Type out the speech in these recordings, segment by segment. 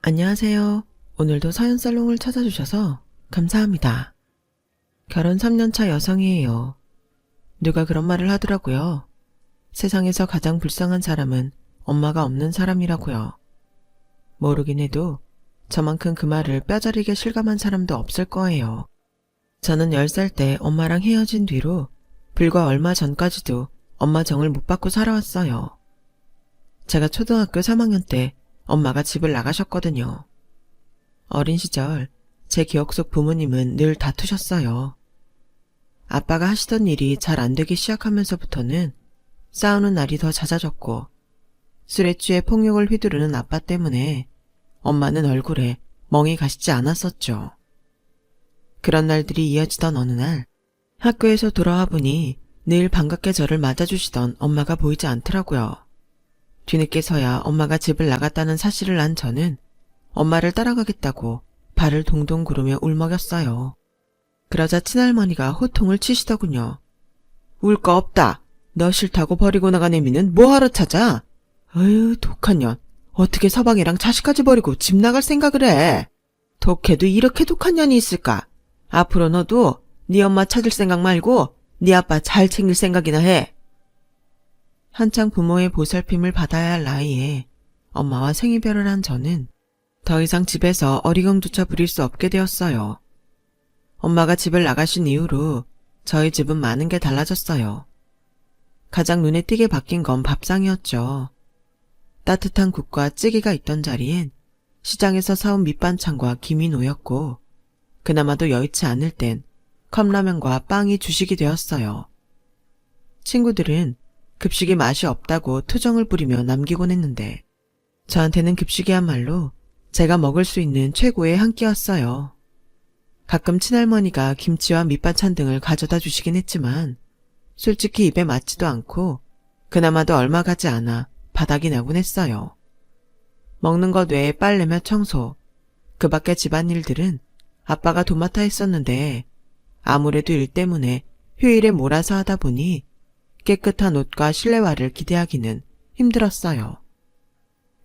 안녕하세요. 오늘도 서연살롱을 찾아주셔서 감사합니다. 결혼 3년차 여성이에요. 누가 그런 말을 하더라고요. 세상에서 가장 불쌍한 사람은 엄마가 없는 사람이라고요. 모르긴 해도 저만큼 그 말을 뼈저리게 실감한 사람도 없을 거예요. 저는 10살 때 엄마랑 헤어진 뒤로 불과 얼마 전까지도 엄마 정을 못 받고 살아왔어요. 제가 초등학교 3학년 때 엄마가 집을 나가셨거든요. 어린 시절 제 기억 속 부모님은 늘 다투셨어요. 아빠가 하시던 일이 잘 안 되기 시작하면서부터는 싸우는 날이 더 잦아졌고 술에 취해 폭력을 휘두르는 아빠 때문에 엄마는 얼굴에 멍이 가시지 않았었죠. 그런 날들이 이어지던 어느 날 학교에서 돌아와 보니 늘 반갑게 저를 맞아주시던 엄마가 보이지 않더라고요. 뒤늦게서야 엄마가 집을 나갔다는 사실을 안 저는 엄마를 따라가겠다고 발을 동동 구르며 울먹였어요. 그러자 친할머니가 호통을 치시더군요. 울 거 없다. 너 싫다고 버리고 나간 애미는 뭐하러 찾아? 어휴, 독한 년. 어떻게 서방이랑 자식까지 버리고 집 나갈 생각을 해? 독해도 이렇게 독한 년이 있을까? 앞으로 너도 네 엄마 찾을 생각 말고 네 아빠 잘 챙길 생각이나 해. 한창 부모의 보살핌을 받아야 할 나이에 엄마와 생이별을 한 저는 더 이상 집에서 어리광조차 부릴 수 없게 되었어요. 엄마가 집을 나가신 이후로 저희 집은 많은 게 달라졌어요. 가장 눈에 띄게 바뀐 건 밥상이었죠. 따뜻한 국과 찌개가 있던 자리엔 시장에서 사온 밑반찬과 김이 놓였고 그나마도 여의치 않을 땐 컵라면과 빵이 주식이 되었어요. 친구들은 급식이 맛이 없다고 투정을 부리며 남기곤 했는데 저한테는 급식이야말로 제가 먹을 수 있는 최고의 한 끼였어요. 가끔 친할머니가 김치와 밑반찬 등을 가져다 주시긴 했지만 솔직히 입에 맞지도 않고 그나마도 얼마 가지 않아 바닥이 나곤 했어요. 먹는 것 외에 빨래며 청소, 그 밖의 집안일들은 아빠가 도맡아 했었는데 아무래도 일 때문에 휴일에 몰아서 하다 보니 깨끗한 옷과 실내화를 기대하기는 힘들었어요.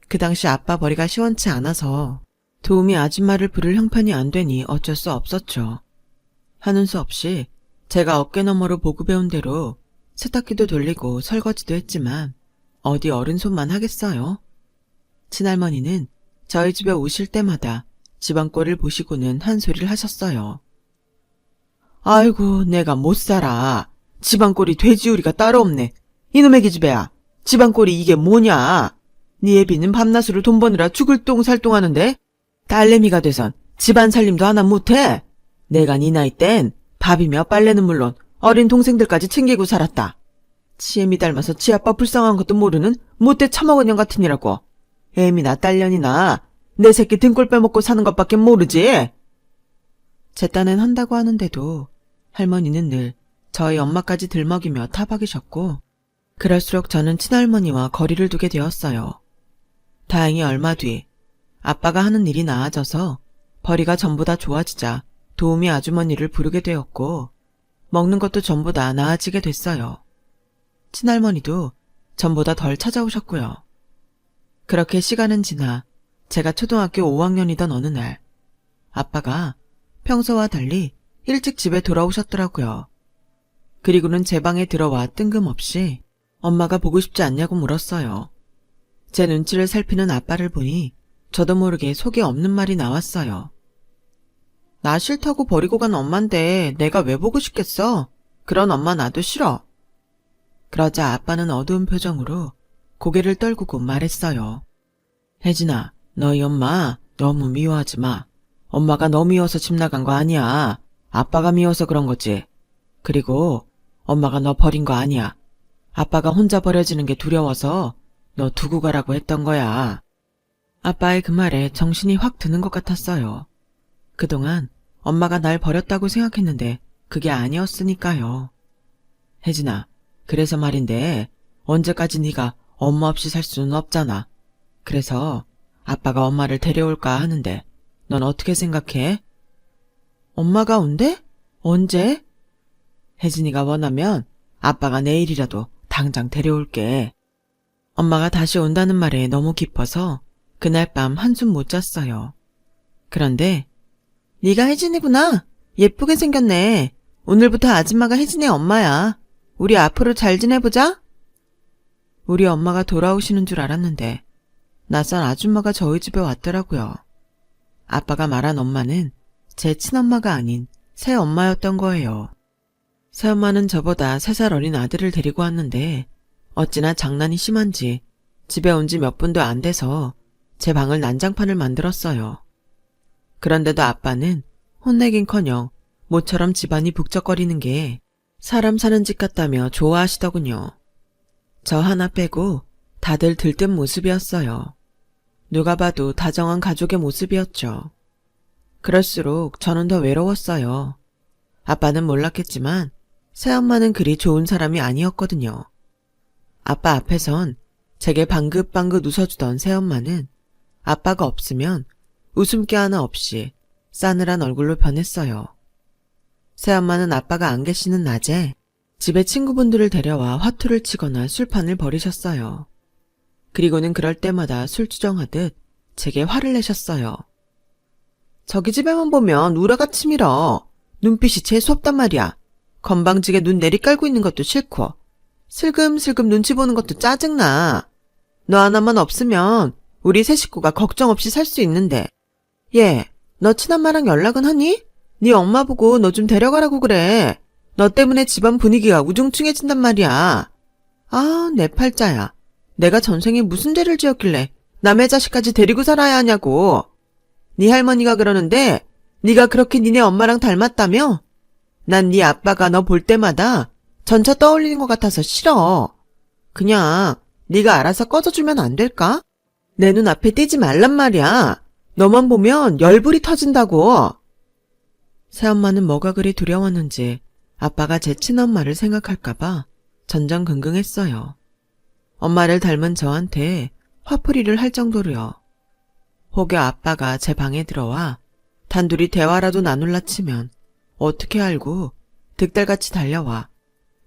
그 당시 아빠 벌이가 시원치 않아서 도우미 아줌마를 부를 형편이 안 되니 어쩔 수 없었죠. 하는 수 없이 제가 어깨너머로 보고 배운 대로 세탁기도 돌리고 설거지도 했지만 어디 어른 손만 하겠어요? 친할머니는 저희 집에 오실 때마다 집안 꼴을 보시고는 한 소리를 하셨어요. 아이고, 내가 못 살아. 집안 꼴이 돼지우리가 따로 없네. 이놈의 기집애야. 집안 꼴이 이게 뭐냐. 네 애비는 밤낮으로 돈 버느라 죽을 똥살똥하는데 딸내미가 돼선 집안 살림도 하나 못해. 내가 네 나이 땐 밥이며 빨래는 물론 어린 동생들까지 챙기고 살았다. 치애미 닮아서 지 아빠 불쌍한 것도 모르는 못돼 처먹은 년 같으니라고. 애미나 딸년이나 내 새끼 등골 빼먹고 사는 것밖에 모르지. 제 딴엔 한다고 하는데도 할머니는 늘 저희 엄마까지 들먹이며 타박이셨고 그럴수록 저는 친할머니와 거리를 두게 되었어요. 다행히 얼마 뒤 아빠가 하는 일이 나아져서 벌이가 전보다 좋아지자 도우미 아주머니를 부르게 되었고 먹는 것도 전보다 나아지게 됐어요. 친할머니도 전보다 덜 찾아오셨고요. 그렇게 시간은 지나 제가 초등학교 5학년이던 어느 날 아빠가 평소와 달리 일찍 집에 돌아오셨더라고요. 그리고는 제 방에 들어와 뜬금없이 엄마가 보고 싶지 않냐고 물었어요. 제 눈치를 살피는 아빠를 보니 저도 모르게 속에 없는 말이 나왔어요. 나 싫다고 버리고 간 엄만데 내가 왜 보고 싶겠어? 그런 엄마 나도 싫어. 그러자 아빠는 어두운 표정으로 고개를 떨구고 말했어요. 혜진아, 너희 엄마 너무 미워하지 마. 엄마가 너 미워서 집 나간 거 아니야. 아빠가 미워서 그런 거지. 그리고 엄마가 너 버린 거 아니야. 아빠가 혼자 버려지는 게 두려워서 너 두고 가라고 했던 거야. 아빠의 그 말에 정신이 확 드는 것 같았어요. 그동안 엄마가 날 버렸다고 생각했는데 그게 아니었으니까요. 혜진아, 그래서 말인데 언제까지 네가 엄마 없이 살 수는 없잖아. 그래서 아빠가 엄마를 데려올까 하는데 넌 어떻게 생각해? 엄마가 온대? 언제? 혜진이가 원하면 아빠가 내일이라도 당장 데려올게. 엄마가 다시 온다는 말에 너무 기뻐서 그날 밤 한숨 못 잤어요. 그런데 네가 혜진이구나. 예쁘게 생겼네. 오늘부터 아줌마가 혜진의 엄마야. 우리 앞으로 잘 지내보자. 우리 엄마가 돌아오시는 줄 알았는데 낯선 아줌마가 저희 집에 왔더라고요. 아빠가 말한 엄마는 제 친엄마가 아닌 새엄마였던 거예요. 새엄마는 저보다 3살 어린 아들을 데리고 왔는데 어찌나 장난이 심한지 집에 온 지 몇 분도 안 돼서 제 방을 난장판을 만들었어요. 그런데도 아빠는 혼내긴커녕 모처럼 집안이 북적거리는 게 사람 사는 집 같다며 좋아하시더군요. 저 하나 빼고 다들 들뜬 모습이었어요. 누가 봐도 다정한 가족의 모습이었죠. 그럴수록 저는 더 외로웠어요. 아빠는 몰랐겠지만 새엄마는 그리 좋은 사람이 아니었거든요. 아빠 앞에선 제게 방긋방긋 웃어주던 새엄마는 아빠가 없으면 웃음기 하나 없이 싸늘한 얼굴로 변했어요. 새엄마는 아빠가 안 계시는 낮에 집에 친구분들을 데려와 화투를 치거나 술판을 벌이셨어요. 그리고는 그럴 때마다 술주정하듯 제게 화를 내셨어요. 저기 집에만 보면 우라가 치밀어. 눈빛이 재수없단 말이야. 건방지게 눈 내리깔고 있는 것도 싫고 슬금슬금 눈치 보는 것도 짜증나. 너 하나만 없으면 우리 세 식구가 걱정 없이 살 수 있는데. 얘, 너 친엄마랑 연락은 하니? 네 엄마 보고 너 좀 데려가라고 그래. 너 때문에 집안 분위기가 우중충해진단 말이야. 아, 내 팔자야. 내가 전생에 무슨 죄를 지었길래 남의 자식까지 데리고 살아야 하냐고. 네 할머니가 그러는데 네가 그렇게 니네 엄마랑 닮았다며? 난 네 아빠가 너 볼 때마다 전차 떠올리는 것 같아서 싫어. 그냥 네가 알아서 꺼져주면 안 될까? 내 눈앞에 띄지 말란 말이야. 너만 보면 열불이 터진다고. 새엄마는 뭐가 그리 두려웠는지 아빠가 제 친엄마를 생각할까봐 전전긍긍했어요. 엄마를 닮은 저한테 화풀이를 할 정도로요. 혹여 아빠가 제 방에 들어와 단둘이 대화라도 나눌라 치면 어떻게 알고 득달같이 달려와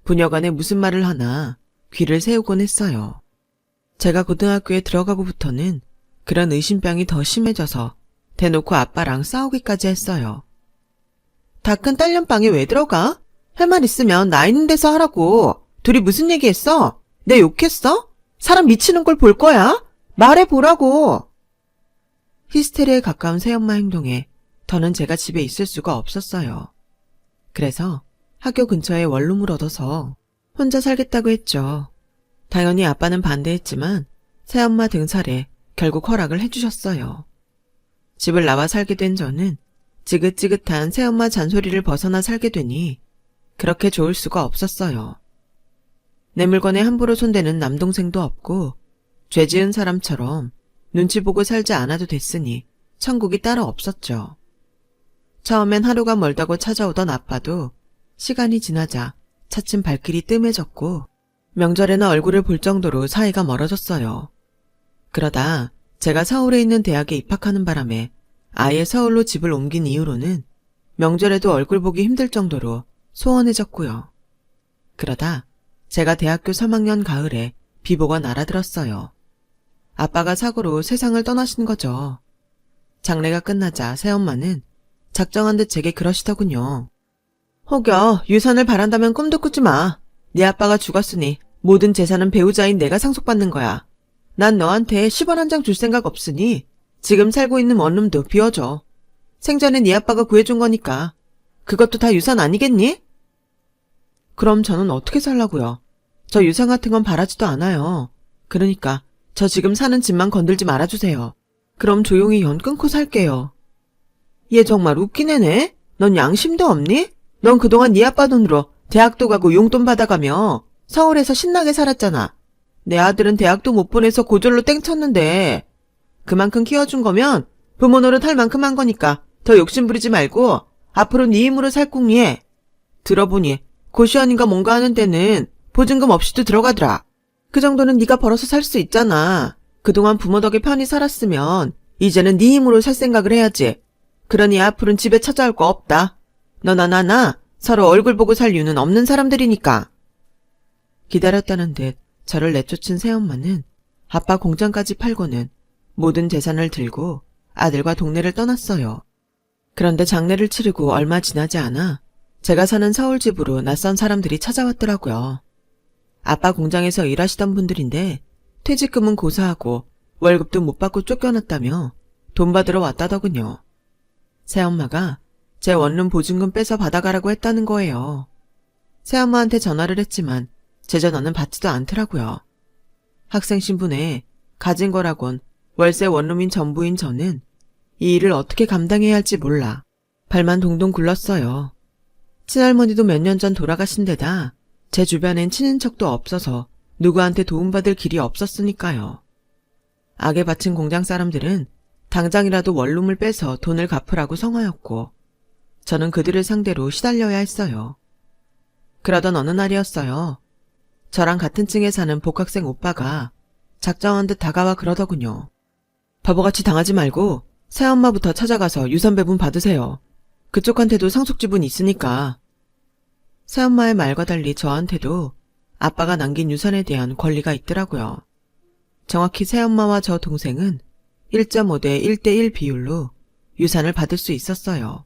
부녀간에 무슨 말을 하나 귀를 세우곤 했어요. 제가 고등학교에 들어가고부터는 그런 의심병이 더 심해져서 대놓고 아빠랑 싸우기까지 했어요. 다 큰 딸년방에 왜 들어가? 할 말 있으면 나 있는 데서 하라고. 둘이 무슨 얘기했어? 내 욕했어? 사람 미치는 걸 볼 거야? 말해보라고. 히스테리에 가까운 새엄마 행동에 더는 제가 집에 있을 수가 없었어요. 그래서 학교 근처에 원룸을 얻어서 혼자 살겠다고 했죠. 당연히 아빠는 반대했지만 새엄마 등살에 결국 허락을 해주셨어요. 집을 나와 살게 된 저는 지긋지긋한 새엄마 잔소리를 벗어나 살게 되니 그렇게 좋을 수가 없었어요. 내 물건에 함부로 손대는 남동생도 없고 죄 지은 사람처럼 눈치 보고 살지 않아도 됐으니 천국이 따로 없었죠. 처음엔 하루가 멀다고 찾아오던 아빠도 시간이 지나자 차츰 발길이 뜸해졌고 명절에나 얼굴을 볼 정도로 사이가 멀어졌어요. 그러다 제가 서울에 있는 대학에 입학하는 바람에 아예 서울로 집을 옮긴 이후로는 명절에도 얼굴 보기 힘들 정도로 소원해졌고요. 그러다 제가 대학교 3학년 가을에 비보가 날아들었어요. 아빠가 사고로 세상을 떠나신 거죠. 장례가 끝나자 새엄마는 작정한 듯 제게 그러시더군요. 혹여 유산을 바란다면 꿈도 꾸지 마. 네 아빠가 죽었으니 모든 재산은 배우자인 내가 상속받는 거야. 난 너한테 10원 한 장 줄 생각 없으니 지금 살고 있는 원룸도 비워줘. 생전에 네 아빠가 구해준 거니까. 그것도 다 유산 아니겠니? 그럼 저는 어떻게 살라고요? 저 유산 같은 건 바라지도 않아요. 그러니까 저 지금 사는 집만 건들지 말아주세요. 그럼 조용히 연 끊고 살게요. 얘 정말 웃긴 애네? 넌 양심도 없니? 넌 그동안 네 아빠 돈으로 대학도 가고 용돈 받아가며 서울에서 신나게 살았잖아. 내 아들은 대학도 못 보내서 고졸로 땡쳤는데 그만큼 키워준 거면 부모 노릇 할 만큼 한 거니까 더 욕심부리지 말고 앞으로 네 힘으로 살 궁리해. 들어보니 고시원인가 뭔가 하는 데는 보증금 없이도 들어가더라. 그 정도는 네가 벌어서 살 수 있잖아. 그동안 부모 덕에 편히 살았으면 이제는 네 힘으로 살 생각을 해야지. 그러니 앞으로는 집에 찾아올 거 없다. 너나 나나 서로 얼굴 보고 살 이유는 없는 사람들이니까. 기다렸다는 듯 저를 내쫓은 새엄마는 아빠 공장까지 팔고는 모든 재산을 들고 아들과 동네를 떠났어요. 그런데 장례를 치르고 얼마 지나지 않아 제가 사는 서울 집으로 낯선 사람들이 찾아왔더라고요. 아빠 공장에서 일하시던 분들인데 퇴직금은 고사하고 월급도 못 받고 쫓겨났다며 돈 받으러 왔다더군요. 새엄마가 제 원룸 보증금 빼서 받아가라고 했다는 거예요. 새엄마한테 전화를 했지만 제 전화는 받지도 않더라고요. 학생 신분에 가진 거라곤 월세 원룸인 전부인 저는 이 일을 어떻게 감당해야 할지 몰라 발만 동동 굴렀어요. 친할머니도 몇 년 전 돌아가신 데다 제 주변엔 친인척도 없어서 누구한테 도움받을 길이 없었으니까요. 악에 바친 공장 사람들은 당장이라도 원룸을 빼서 돈을 갚으라고 성화였고 저는 그들을 상대로 시달려야 했어요. 그러던 어느 날이었어요. 저랑 같은 층에 사는 복학생 오빠가 작정한 듯 다가와 그러더군요. 바보같이 당하지 말고 새엄마부터 찾아가서 유산 배분 받으세요. 그쪽한테도 상속지분 있으니까. 새엄마의 말과 달리 저한테도 아빠가 남긴 유산에 대한 권리가 있더라고요. 정확히 새엄마와 저 동생은 1.5대 1대1 비율로 유산을 받을 수 있었어요.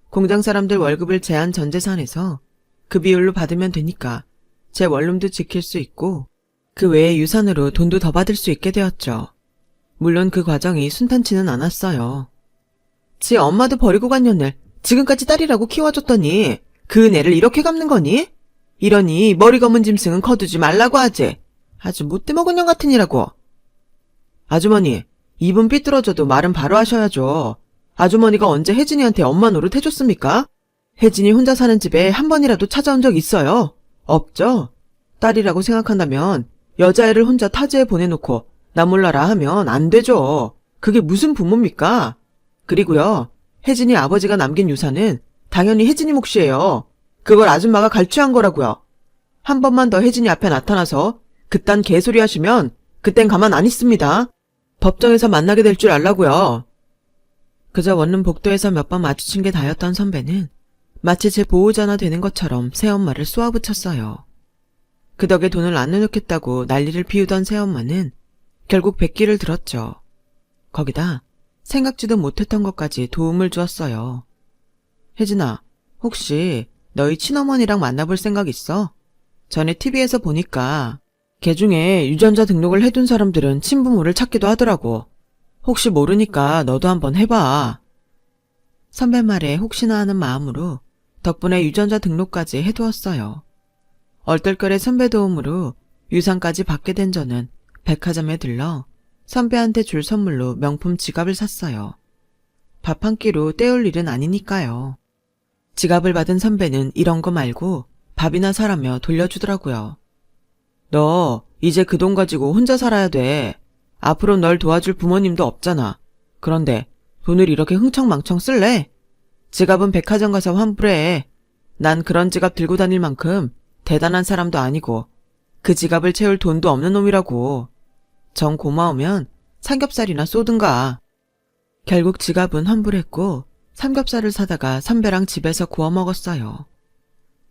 공장 사람들 월급을 제한 전 재산에서 그 비율로 받으면 되니까 제 원룸도 지킬 수 있고 그 외에 유산으로 돈도 더 받을 수 있게 되었죠. 물론 그 과정이 순탄치는 않았어요. 지 엄마도 버리고 간 년을 지금까지 딸이라고 키워줬더니 그 애를 이렇게 갚는 거니? 이러니 머리 검은 짐승은 거두지 말라고 하지. 아주 못돼먹은 년 같은 이라고. 아주머니, 입은 삐뚤어져도 말은 바로 하셔야죠. 아주머니가 언제 혜진이한테 엄마 노릇 해줬습니까? 혜진이 혼자 사는 집에 한 번이라도 찾아온 적 있어요? 없죠? 딸이라고 생각한다면 여자애를 혼자 타지에 보내놓고 나 몰라라 하면 안 되죠. 그게 무슨 부모입니까? 그리고요, 혜진이 아버지가 남긴 유산은 당연히 혜진이 몫이에요. 그걸 아줌마가 갈취한 거라고요. 한 번만 더 혜진이 앞에 나타나서 그딴 개소리 하시면 그땐 가만 안 있습니다. 법정에서 만나게 될 줄 알라고요. 그저 원룸 복도에서 몇 번 마주친 게 다였던 선배는 마치 제 보호자나 되는 것처럼 새엄마를 쏘아붙였어요. 그 덕에 돈을 안 내놓겠다고 난리를 피우던 새엄마는 결국 백기를 들었죠. 거기다 생각지도 못했던 것까지 도움을 주었어요. 혜진아, 혹시 너희 친어머니랑 만나볼 생각 있어? 전에 TV에서 보니까 걔 중에 유전자 등록을 해둔 사람들은 친부모를 찾기도 하더라고. 혹시 모르니까 너도 한번 해봐. 선배 말에 혹시나 하는 마음으로 덕분에 유전자 등록까지 해두었어요. 얼떨결에 선배 도움으로 유산까지 받게 된 저는 백화점에 들러 선배한테 줄 선물로 명품 지갑을 샀어요. 밥 한 끼로 때울 일은 아니니까요. 지갑을 받은 선배는 이런 거 말고 밥이나 사라며 돌려주더라고요. 너 이제 그 돈 가지고 혼자 살아야 돼. 앞으로 널 도와줄 부모님도 없잖아. 그런데 돈을 이렇게 흥청망청 쓸래? 지갑은 백화점 가서 환불해. 난 그런 지갑 들고 다닐 만큼 대단한 사람도 아니고 그 지갑을 채울 돈도 없는 놈이라고. 정 고마우면 삼겹살이나 쏘든가. 결국 지갑은 환불했고 삼겹살을 사다가 선배랑 집에서 구워 먹었어요.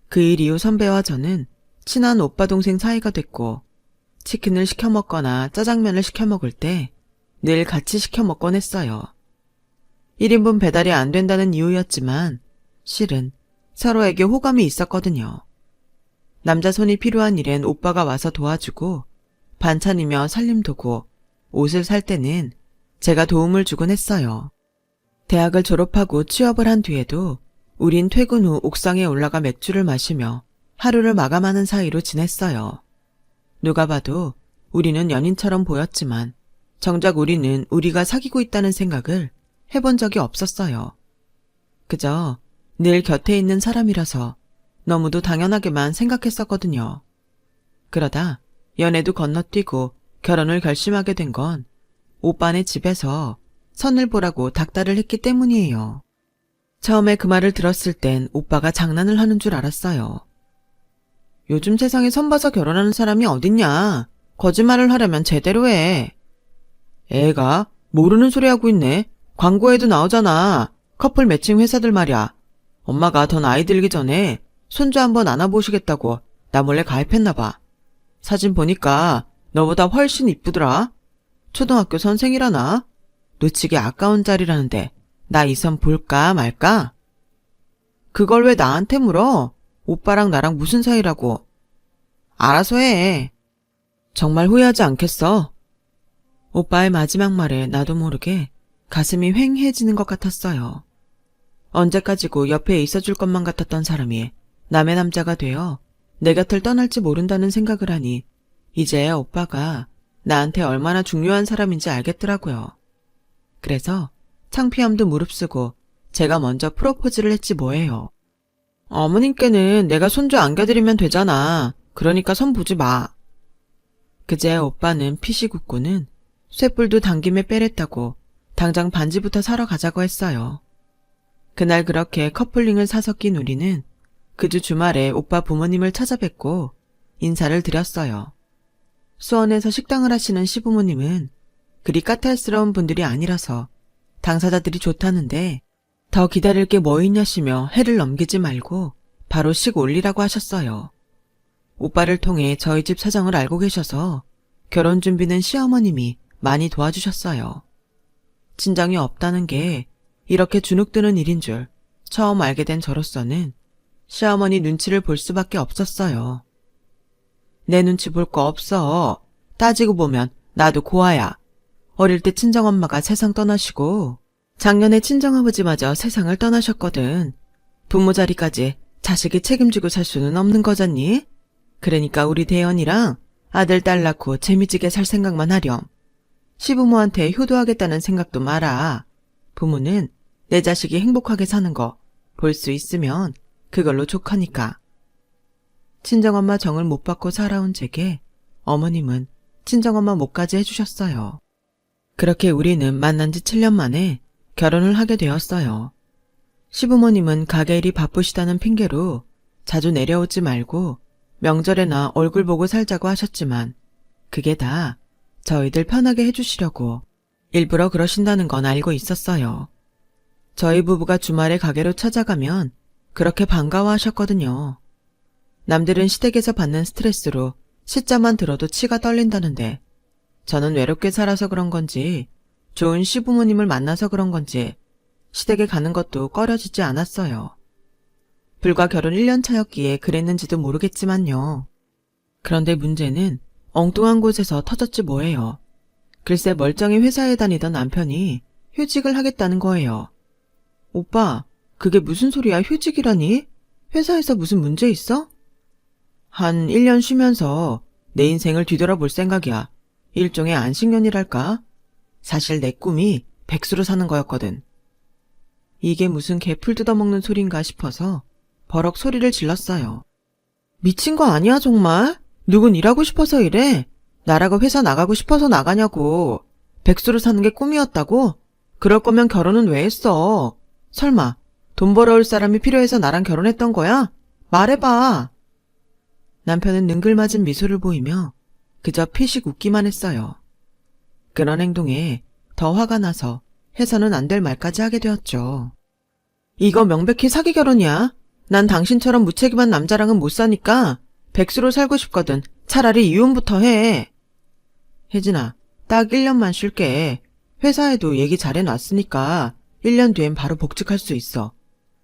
그 일 이후 선배와 저는 친한 오빠 동생 사이가 됐고 치킨을 시켜 먹거나 짜장면을 시켜 먹을 때 늘 같이 시켜 먹곤 했어요. 1인분 배달이 안 된다는 이유였지만 실은 서로에게 호감이 있었거든요. 남자 손이 필요한 일엔 오빠가 와서 도와주고 반찬이며 살림도구, 옷을 살 때는 제가 도움을 주곤 했어요. 대학을 졸업하고 취업을 한 뒤에도 우린 퇴근 후 옥상에 올라가 맥주를 마시며 하루를 마감하는 사이로 지냈어요. 누가 봐도 우리는 연인처럼 보였지만 정작 우리는 우리가 사귀고 있다는 생각을 해본 적이 없었어요. 그저 늘 곁에 있는 사람이라서 너무도 당연하게만 생각했었거든요. 그러다 연애도 건너뛰고 결혼을 결심하게 된 건 오빠네 집에서 선을 보라고 닥달을 했기 때문이에요. 처음에 그 말을 들었을 땐 오빠가 장난을 하는 줄 알았어요. 요즘 세상에 선 봐서 결혼하는 사람이 어딨냐. 거짓말을 하려면 제대로 해. 애가 모르는 소리 하고 있네. 광고에도 나오잖아. 커플 매칭 회사들 말이야. 엄마가 더 나이 들기 전에 손주 한번 안아보시겠다고 나 몰래 가입했나봐. 사진 보니까 너보다 훨씬 이쁘더라. 초등학교 선생이라나? 놓치기 아까운 자리라는데 나 이 선 볼까 말까? 그걸 왜 나한테 물어? 오빠랑 나랑 무슨 사이라고. 알아서 해. 정말 후회하지 않겠어? 오빠의 마지막 말에 나도 모르게 가슴이 휑해지는 것 같았어요. 언제까지고 옆에 있어줄 것만 같았던 사람이 남의 남자가 되어 내 곁을 떠날지 모른다는 생각을 하니 이제 오빠가 나한테 얼마나 중요한 사람인지 알겠더라고요. 그래서 창피함도 무릅쓰고 제가 먼저 프로포즈를 했지 뭐예요. 어머님께는 내가 손주 안겨드리면 되잖아. 그러니까 손 보지 마. 그제 오빠는 피식 웃고는 쇳불도 당김에 빼랬다고 당장 반지부터 사러 가자고 했어요. 그날 그렇게 커플링을 사서 낀 우리는 그 주 주말에 오빠 부모님을 찾아뵙고 인사를 드렸어요. 수원에서 식당을 하시는 시부모님은 그리 까탈스러운 분들이 아니라서 당사자들이 좋다는데 더 기다릴 게 뭐 있냐시며 해를 넘기지 말고 바로 식 올리라고 하셨어요. 오빠를 통해 저희 집 사정을 알고 계셔서 결혼 준비는 시어머님이 많이 도와주셨어요. 친정이 없다는 게 이렇게 주눅드는 일인 줄 처음 알게 된 저로서는 시어머니 눈치를 볼 수밖에 없었어요. 내 눈치 볼 거 없어. 따지고 보면 나도 고아야. 어릴 때 친정엄마가 세상 떠나시고 작년에 친정아버지마저 세상을 떠나셨거든. 부모 자리까지 자식이 책임지고 살 수는 없는 거잖니? 그러니까 우리 대연이랑 아들 딸 낳고 재미지게 살 생각만 하렴. 시부모한테 효도하겠다는 생각도 마라. 부모는 내 자식이 행복하게 사는 거 볼 수 있으면 그걸로 족하니까. 친정엄마 정을 못 받고 살아온 제게 어머님은 친정엄마 못까지 해주셨어요. 그렇게 우리는 만난 지 7년 만에 결혼을 하게 되었어요. 시부모님은 가게 일이 바쁘시다는 핑계로 자주 내려오지 말고 명절에나 얼굴 보고 살자고 하셨지만 그게 다 저희들 편하게 해주시려고 일부러 그러신다는 건 알고 있었어요. 저희 부부가 주말에 가게로 찾아가면 그렇게 반가워하셨거든요. 남들은 시댁에서 받는 스트레스로 시자만 들어도 치가 떨린다는데 저는 외롭게 살아서 그런 건지 좋은 시부모님을 만나서 그런 건지 시댁에 가는 것도 꺼려지지 않았어요. 불과 결혼 1년 차였기에 그랬는지도 모르겠지만요. 그런데 문제는 엉뚱한 곳에서 터졌지 뭐예요. 글쎄 멀쩡히 회사에 다니던 남편이 휴직을 하겠다는 거예요. 오빠, 그게 무슨 소리야? 휴직이라니? 회사에서 무슨 문제 있어? 한 1년 쉬면서 내 인생을 뒤돌아볼 생각이야. 일종의 안식년이랄까? 사실 내 꿈이 백수로 사는 거였거든. 이게 무슨 개풀 뜯어먹는 소린가 싶어서 버럭 소리를 질렀어요. 미친 거 아니야 정말? 누군 일하고 싶어서 이래? 나라고 회사 나가고 싶어서 나가냐고. 백수로 사는 게 꿈이었다고? 그럴 거면 결혼은 왜 했어? 설마 돈 벌어올 사람이 필요해서 나랑 결혼했던 거야? 말해봐. 남편은 능글맞은 미소를 보이며 그저 피식 웃기만 했어요. 그런 행동에 더 화가 나서 해서는 안 될 말까지 하게 되었죠. 이거 명백히 사기 결혼이야. 난 당신처럼 무책임한 남자랑은 못 사니까 백수로 살고 싶거든. 차라리 이혼부터 해. 혜진아, 딱 1년만 쉴게. 회사에도 얘기 잘해놨으니까 1년 뒤엔 바로 복직할 수 있어.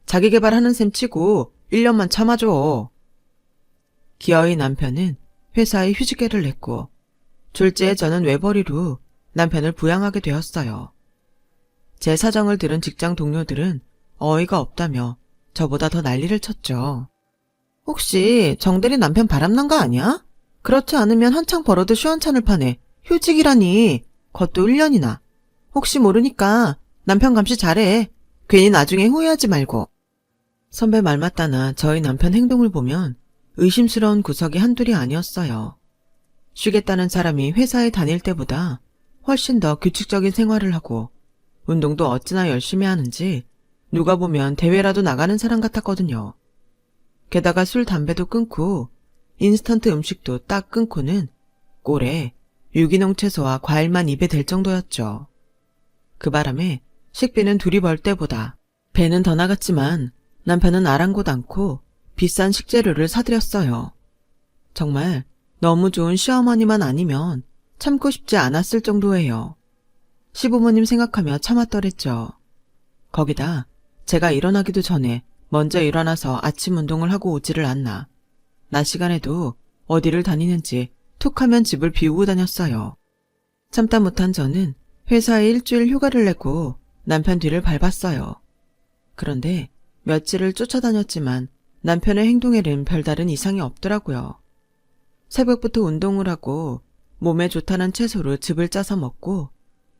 자기계발하는 셈 치고 1년만 참아줘. 기어이 남편은 회사에 휴직계를 냈고 졸지에 저는 외벌이로 남편을 부양하게 되었어요. 제 사정을 들은 직장 동료들은 어이가 없다며 저보다 더 난리를 쳤죠. 혹시 정대리 남편 바람난 거 아니야? 그렇지 않으면 한창 벌어도 시원찮을 판에 휴직이라니. 그것도 1년이나. 혹시 모르니까 남편 감시 잘해. 괜히 나중에 후회하지 말고. 선배 말 맞다나 저희 남편 행동을 보면 의심스러운 구석이 한둘이 아니었어요. 쉬겠다는 사람이 회사에 다닐 때보다 훨씬 더 규칙적인 생활을 하고 운동도 어찌나 열심히 하는지 누가 보면 대회라도 나가는 사람 같았거든요. 게다가 술, 담배도 끊고 인스턴트 음식도 딱 끊고는 꼴에 유기농 채소와 과일만 입에 댈 정도였죠. 그 바람에 식비는 둘이 벌 때보다 배는 더 나갔지만 남편은 아랑곳 않고 비싼 식재료를 사들였어요. 정말 너무 좋은 시어머니만 아니면 참고 싶지 않았을 정도예요. 시부모님 생각하며 참았더랬죠. 거기다 제가 일어나기도 전에 먼저 일어나서 아침 운동을 하고 오지를 않나. 낮 시간에도 어디를 다니는지 툭 하면 집을 비우고 다녔어요. 참다 못한 저는 회사에 일주일 휴가를 내고 남편 뒤를 밟았어요. 그런데 며칠을 쫓아다녔지만 남편의 행동에는 별다른 이상이 없더라고요. 새벽부터 운동을 하고 몸에 좋다는 채소로 즙을 짜서 먹고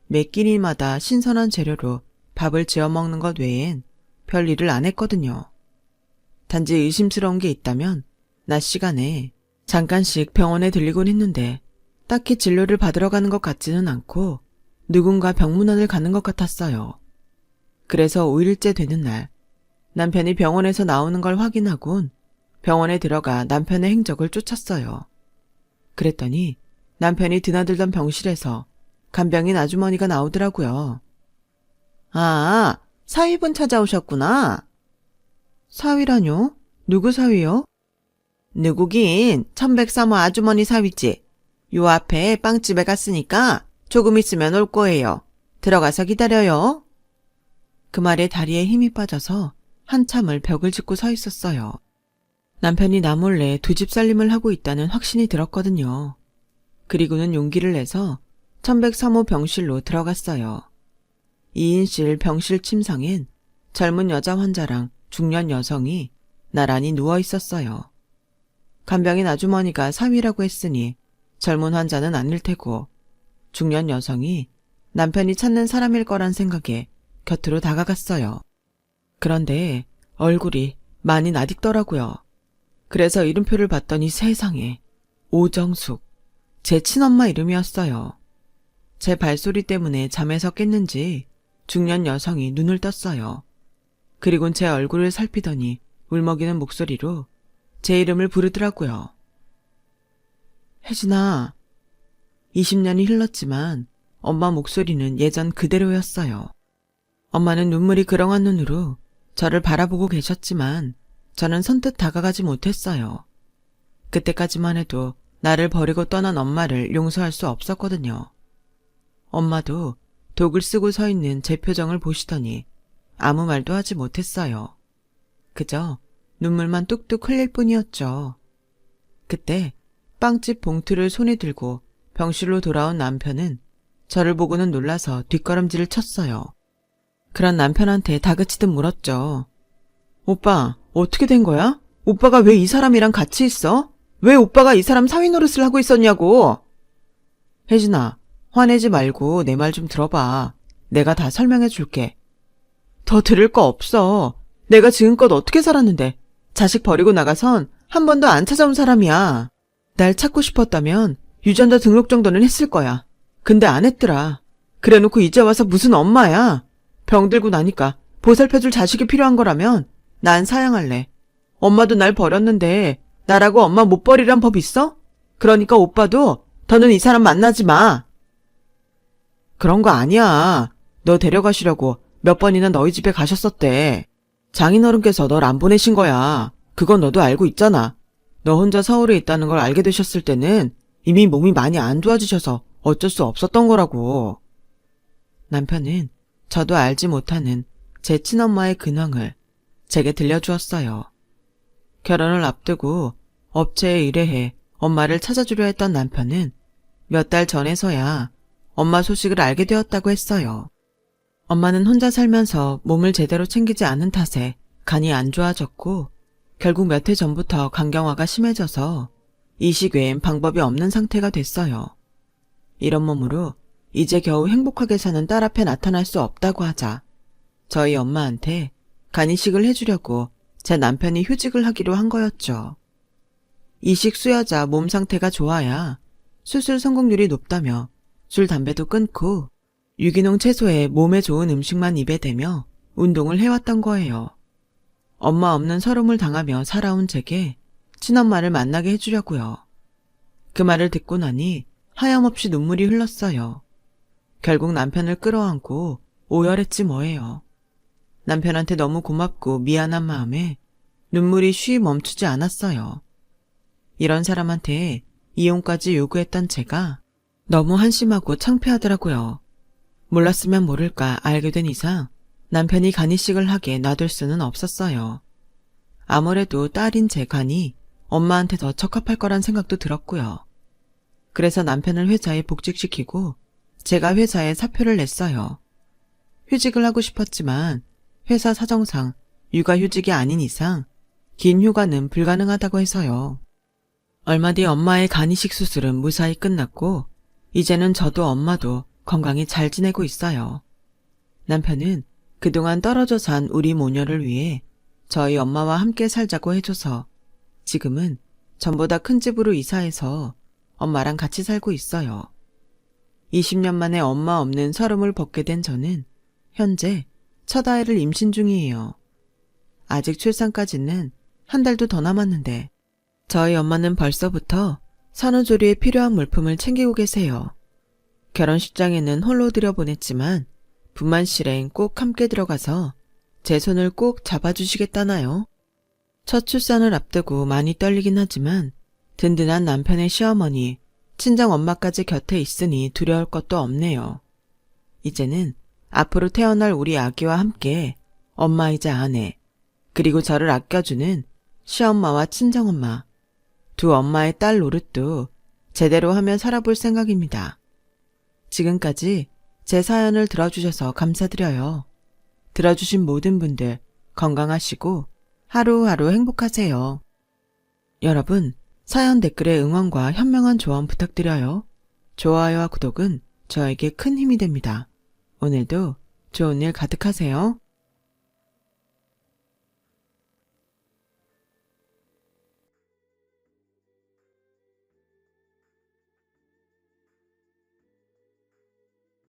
매 끼니마다 신선한 재료로 밥을 지어 먹는 것 외엔 별 일을 안 했거든요. 단지 의심스러운 게 있다면 낮 시간에 잠깐씩 병원에 들리곤 했는데 딱히 진료를 받으러 가는 것 같지는 않고 누군가 병문안을 가는 것 같았어요. 그래서 5일째 되는 날 남편이 병원에서 나오는 걸 확인하곤 병원에 들어가 남편의 행적을 쫓았어요. 그랬더니 남편이 드나들던 병실에서 간병인 아주머니가 나오더라고요. 아, 사위분 찾아오셨구나. 사위라뇨? 누구 사위요? 누구긴 1103호 아주머니 사위지. 요 앞에 빵집에 갔으니까 조금 있으면 올 거예요. 들어가서 기다려요. 그 말에 다리에 힘이 빠져서 한참을 벽을 짚고 서 있었어요. 남편이 나 몰래 두 집 살림을 하고 있다는 확신이 들었거든요. 그리고는 용기를 내서 1103호 병실로 들어갔어요. 2인실 병실 침상엔 젊은 여자 환자랑 중년 여성이 나란히 누워 있었어요. 간병인 아주머니가 사위라고 했으니 젊은 환자는 아닐 테고 중년 여성이 남편이 찾는 사람일 거란 생각에 곁으로 다가갔어요. 그런데 얼굴이 많이 낯익더라고요. 그래서 이름표를 봤더니 세상에 오정숙, 제 친엄마 이름이었어요. 제 발소리 때문에 잠에서 깼는지 중년 여성이 눈을 떴어요. 그리곤 제 얼굴을 살피더니 울먹이는 목소리로 제 이름을 부르더라고요. 혜진아. 20년이 흘렀지만 엄마 목소리는 예전 그대로였어요. 엄마는 눈물이 그렁한 눈으로 저를 바라보고 계셨지만 저는 선뜻 다가가지 못했어요. 그때까지만 해도 나를 버리고 떠난 엄마를 용서할 수 없었거든요. 엄마도 독을 쓰고 서 있는 제 표정을 보시더니 아무 말도 하지 못했어요. 그저 눈물만 뚝뚝 흘릴 뿐이었죠. 그때 빵집 봉투를 손에 들고 병실로 돌아온 남편은 저를 보고는 놀라서 뒷걸음질을 쳤어요. 그런 남편한테 다그치듯 물었죠. 오빠, 어떻게 된 거야? 오빠가 왜 이 사람이랑 같이 있어? 왜 오빠가 이 사람 사위 노릇을 하고 있었냐고? 혜진아, 화내지 말고 내 말 좀 들어봐. 내가 다 설명해 줄게. 더 들을 거 없어. 내가 지금껏 어떻게 살았는데 자식 버리고 나가선 한 번도 안 찾아온 사람이야. 날 찾고 싶었다면 유전자 등록 정도는 했을 거야. 근데 안 했더라. 그래놓고 이제 와서 무슨 엄마야. 병들고 나니까 보살펴줄 자식이 필요한 거라면 난 사양할래. 엄마도 날 버렸는데 나라고 엄마 못 버리란 법 있어? 그러니까 오빠도 더는 이 사람 만나지 마. 그런 거 아니야. 너 데려가시려고 몇 번이나 너희 집에 가셨었대. 장인어른께서 널 안 보내신 거야. 그건 너도 알고 있잖아. 너 혼자 서울에 있다는 걸 알게 되셨을 때는 이미 몸이 많이 안 좋아지셔서 어쩔 수 없었던 거라고. 남편은 저도 알지 못하는 제 친엄마의 근황을 제게 들려주었어요. 결혼을 앞두고 업체에 의뢰해 엄마를 찾아주려 했던 남편은 몇 달 전에서야 엄마 소식을 알게 되었다고 했어요. 엄마는 혼자 살면서 몸을 제대로 챙기지 않은 탓에 간이 안 좋아졌고 결국 몇 해 전부터 간경화가 심해져서 이식 외엔 방법이 없는 상태가 됐어요. 이런 몸으로 이제 겨우 행복하게 사는 딸 앞에 나타날 수 없다고 하자 저희 엄마한테 간이식을 해주려고 제 남편이 휴직을 하기로 한 거였죠. 이식 수여자 몸 상태가 좋아야 수술 성공률이 높다며 술, 담배도 끊고 유기농 채소에 몸에 좋은 음식만 입에 대며 운동을 해왔던 거예요. 엄마 없는 서름을 당하며 살아온 제게 친엄마를 만나게 해주려고요. 그 말을 듣고 나니 하염없이 눈물이 흘렀어요. 결국 남편을 끌어안고 오열했지 뭐예요. 남편한테 너무 고맙고 미안한 마음에 눈물이 쉬 멈추지 않았어요. 이런 사람한테 이혼까지 요구했던 제가 너무 한심하고 창피하더라고요. 몰랐으면 모를까 알게 된 이상 남편이 간이식을 하게 놔둘 수는 없었어요. 아무래도 딸인 제 간이 엄마한테 더 적합할 거란 생각도 들었고요. 그래서 남편을 회사에 복직시키고 제가 회사에 사표를 냈어요. 휴직을 하고 싶었지만 회사 사정상 육아휴직이 아닌 이상 긴 휴가는 불가능하다고 해서요. 얼마 뒤 엄마의 간이식 수술은 무사히 끝났고 이제는 저도 엄마도 건강히 잘 지내고 있어요. 남편은 그동안 떨어져 산 우리 모녀를 위해 저희 엄마와 함께 살자고 해줘서 지금은 전보다 큰 집으로 이사해서 엄마랑 같이 살고 있어요. 20년 만에 엄마 없는 서름을 벗게 된 저는 현재 첫 아이를 임신 중이에요. 아직 출산까지는 한 달도 더 남았는데 저희 엄마는 벌써부터 산후조리에 필요한 물품을 챙기고 계세요. 결혼식장에는 홀로 들여보냈지만 분만실엔 꼭 함께 들어가서 제 손을 꼭 잡아주시겠다나요? 첫 출산을 앞두고 많이 떨리긴 하지만 든든한 남편의 시어머니, 친정엄마까지 곁에 있으니 두려울 것도 없네요. 이제는 앞으로 태어날 우리 아기와 함께 엄마이자 아내, 그리고 저를 아껴주는 시엄마와 친정엄마, 두 엄마의 딸 노릇도 제대로 하며 살아볼 생각입니다. 지금까지 제 사연을 들어주셔서 감사드려요. 들어주신 모든 분들 건강하시고 하루하루 행복하세요. 여러분, 사연 댓글에 응원과 현명한 조언 부탁드려요. 좋아요와 구독은 저에게 큰 힘이 됩니다. 오늘도 좋은 일 가득하세요.